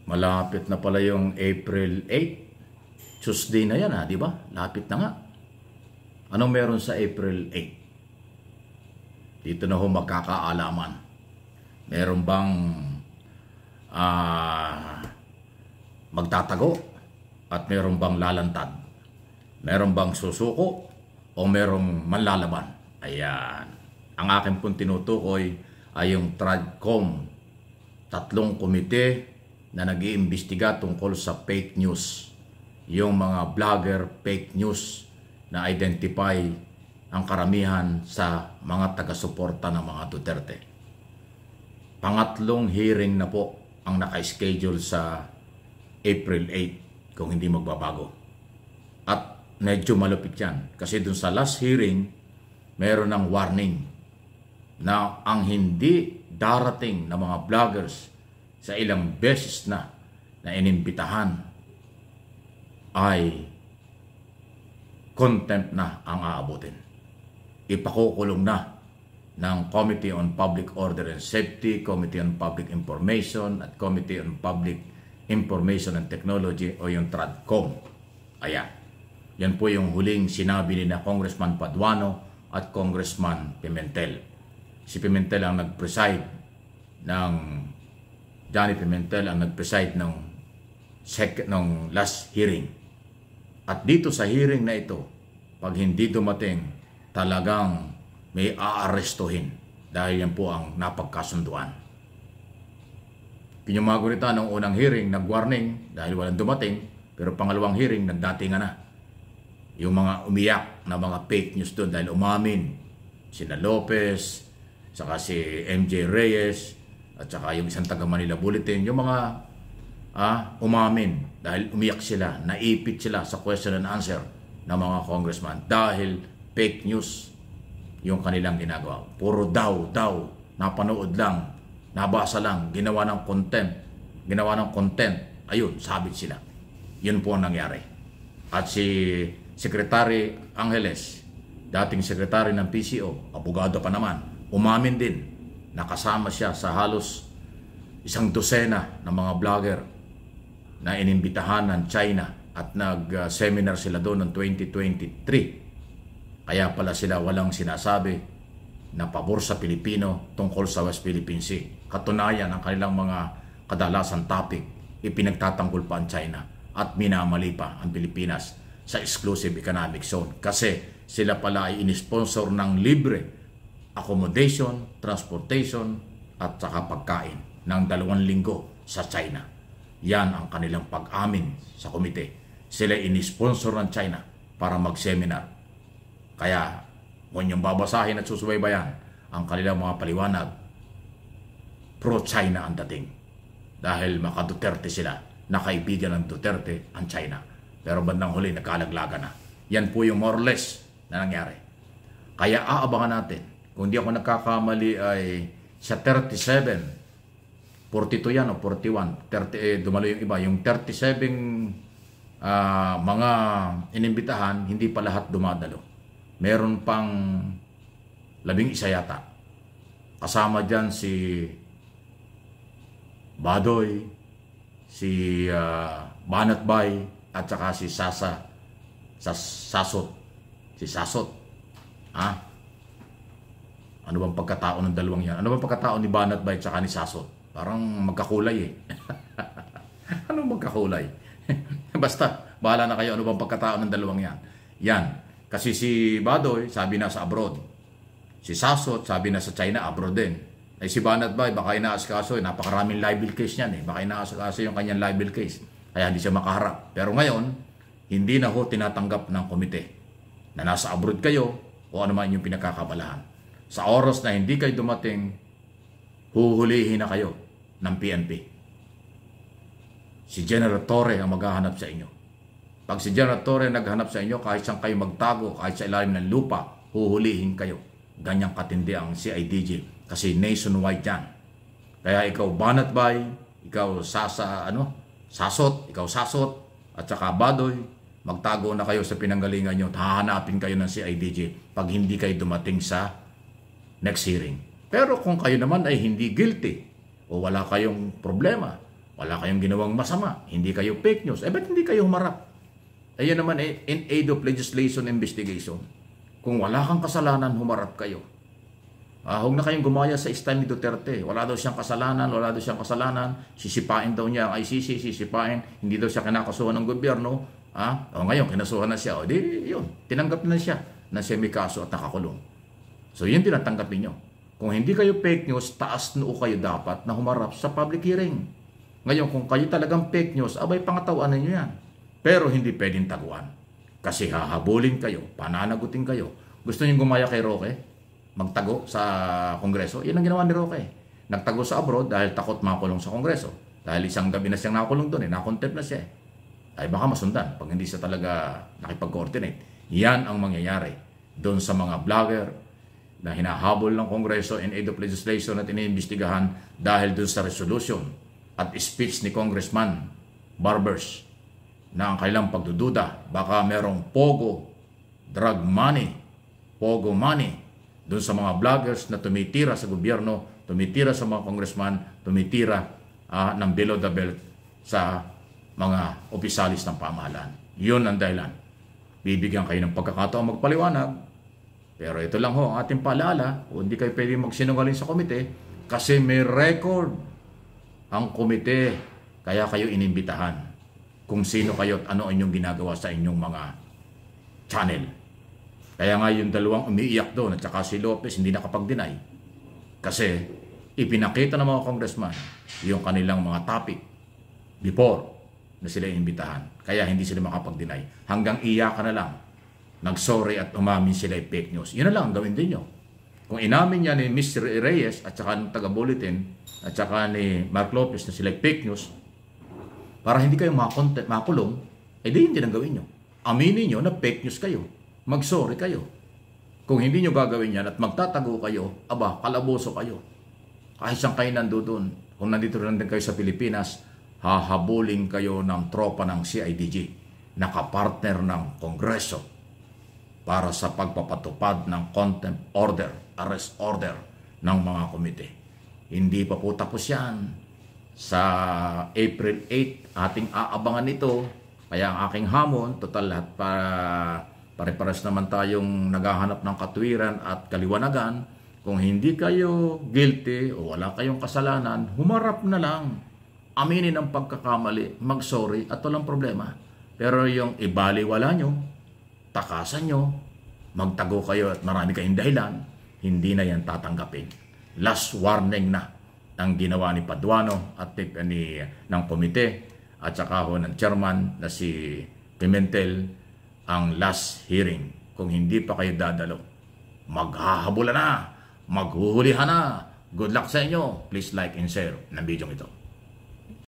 Malapit na pala yung April 8. Tuesday na yan di ba? Lapit na nga. Anong meron sa April 8? Dito na ho magkakaalaman. Meron bang magtatago at meron bang lalantad? Meron bang susuko o merong manlalaban? Ayan. Ang akin pong tinutukoy ay yung Tradcom. 3 komite na nag-iimbestiga tungkol sa fake news. Yung mga vlogger fake news na identify ang karamihan sa mga taga-suporta ng mga Duterte. Pangatlong hearing na po ang naka-schedule sa April 8 kung hindi magbabago. At medyo malupit yan kasi dun sa last hearing meron ng warning na ang hindi darating na mga vloggers sa ilang beses na inimbitahan ay contempt na ang aabutin. Ipakukulong na ng Committee on Public Order and Safety, Committee on Public Information at Committee on Public Information and Technology o yung Tradcom. Ayan. Yan po yung huling sinabi ni na Congressman Paduano at Congressman Pimentel. Si Pimentel ang nag-preside ng Johnny Pimentel ang nag-preside ng last hearing. At dito sa hearing na ito, pag hindi dumating, talagang may aarestuhin dahil yan po ang napagkasunduan. Pinumago nito ng unang hearing, nag-warning dahil walang dumating, pero pangalawang hearing, nagdatingan na. Yung mga umiyak na mga fake news doon dahil umamin sina Lopez, saka si MJ Reyes, at saka yung isang taga Manila Bulletin, yung mga umamin dahil umiyak sila, naipit sila sa question and answer ng mga congressman dahil fake news yung kanilang ginagawa. Puro daw, napanood lang, nabasa lang, ginawa ng content, ayun, sabit sila. Yun po ang nangyari. At si Secretary Angeles, dating sekretary ng PCO, abogado pa naman, umamin din. Nakasama siya sa halos 100 ng mga vlogger na inimbitahan ng China at nag-seminar sila doon noong 2023. Kaya pala sila walang sinasabi na pabor sa Pilipino tungkol sa West Philippine Sea. Katunayan, ang kanilang mga kadalasan topic, ipinagtatanggol pa ang China at minamali pa ang Pilipinas sa exclusive economic zone. Kasi sila pala ay inisponsor ng libre accommodation, transportation, at saka pagkain ng 2 linggo sa China. Yan ang kanilang pag-amin sa komite. Sila inisponsor ng China para mag-seminar. Kaya, kung yung babasahin at susubaybayan ang kanilang mga paliwanag, pro-China ang dating. Dahil maka-Duterte sila, nakaibigan ng Duterte ang China. Pero bandang huli, nagkalaglaga na. Yan po yung more or less na nangyari. Kaya aabangan natin. Kung di ako nagkakamali ay sa 37, 42 yan o 41, 30, dumalo yung iba. Yung 37 mga inimbitahan, hindi pa lahat dumadalo. Meron pang 11 yata. Kasama dyan si Badoy, si Banatbay, at saka si Sasot. Si Sasot. Ano bang pagkatao ng dalawang yan? Ano bang pagkatao ni Banatbay at saka ni Sasot? Parang magkakulay Anong magkakulay? Basta, bahala na kayo ano bang pagkatao ng dalawang yan. Yan. Kasi si Badoy, sabi na sa abroad. Si Sasot, sabi na sa China, abroad din. Ay si Banatbay, baka inaasikaso, napakaraming libel case yan baka inaasikaso yung kanyang libel case. Kaya hindi siya makaharap. Pero ngayon, hindi na ho tinatanggap ng komite na nasa abroad kayo o ano man yung pinagkakabalahan. Sa oras na hindi kayo dumating, huhulihin na kayo ng PNP. Si General Torre ang maghahanap sa inyo. Pag si General Torre naghanap sa inyo, kahit saan kayo magtago, kahit sa ilalim ng lupa, huhulihin kayo. Ganyang katindi ang CIDG kasi nationwide yan. Kaya ikaw Banatbay, ikaw Sasot, at saka Badoy, magtago na kayo sa pinanggalingan nyo at hahanapin kayo ng CIDG pag hindi kayo dumating sa next hearing. Pero kung kayo naman ay hindi guilty o wala kayong problema Wala kayong ginawang masama. Hindi kayo fake news. Ba't hindi kayo humarap? Ayan naman in aid of legislation investigation. Kung wala kang kasalanan, humarap kayo. Huwag na kayong gumaya sa style ni Duterte. Wala daw siyang kasalanan, sisipain daw niya ang ICC, sisipain, hindi daw siya kinakasuhan ng gobyerno. Ngayon, kinasuhan na siya. Yun, tinanggap na siya na siya may kaso at nakakulong. So, yun tinatanggapin nyo. Kung hindi kayo fake news, taas noo kayo dapat na humarap sa public hearing. Ngayon, kung kayo talagang fake news, pangatawaan ninyo yan. Pero hindi pwedeng taguan. Kasi hahabulin kayo, pananagutin kayo. Gusto niyo gumaya kay Roque? Magtago sa Kongreso? Yan ang ginawa ni Roque. Nagtago sa abroad dahil takot makulong sa Kongreso. Dahil isang gabi na siyang nakulong doon, nakontempt na siya. Ay baka masundan pag hindi siya talaga nakipag-coordinate. Yan ang mangyayari doon sa mga vlogger na hinahabol ng Kongreso in aid of legislation at iniimbestigahan dahil doon sa resolution at speech ni Congressman Barbers na ang kailang pagdududa, baka merong pogo, drug money, pogo money, doon sa mga vloggers na tumitira sa gobyerno, tumitira sa mga congressman, tumitira ng below the belt sa mga opisalis ng pamahalaan. Yun ang dahilan. Bibigyan kayo ng pagkakataon magpaliwanag, pero ito lang ho ang ating paalala, kung hindi kayo pwede magsinungaling sa komite, kasi may record ang komite, kaya kayo inimbitahan kung sino kayo at ano inyong ginagawa sa inyong mga channel. Kaya nga yung dalawang umiiyak doon at saka si Lopez hindi nakapag-deny. Kasi ipinakita ng mga congressman yung kanilang mga topic before na sila inimbitahan. Kaya hindi sila makapag-deny. Hanggang iyakan na lang. Nag-sorry at umamin sila yung fake news. Yun na lang gawin din nyo. Kung inamin niya ni Mr. Reyes at saka ng taga-bulletin at saka ni Mark Lopez na sila yung fake news, para hindi kayo makulong, di hindi nang gawin nyo. Aminin nyo na fake news kayo. Mag-sorry kayo. Kung hindi nyo gagawin yan at magtatago kayo, kalaboso kayo. Kahit saan kayo nandoon, kung nandito rin kayo sa Pilipinas, hahabulin kayo ng tropa ng CIDG, nakapartner ng Kongreso, para sa pagpapatupad ng contempt order, arrest order ng mga komite. Hindi pa po tapos yan. Sa April 8, ating aabangan ito. Kaya ang aking hamon, total lahat pare-pares naman tayong naghahanap ng katwiran at kaliwanagan. Kung hindi kayo guilty o wala kayong kasalanan, humarap na lang. Aminin ang pagkakamali, mag-sorry at walang problema. Pero yung ibaliwala nyo, takasan nyo, magtago kayo at marami kayong dahilan, hindi na yan tatanggapin. Last warning na ang ginawa ni Paduano at ng komite at saka ho ng chairman na si Pimentel ang last hearing. Kung hindi pa kayo dadalo, maghahabulan na, maghuhulihan na. Good luck sa inyo. Please like and share ng video ito.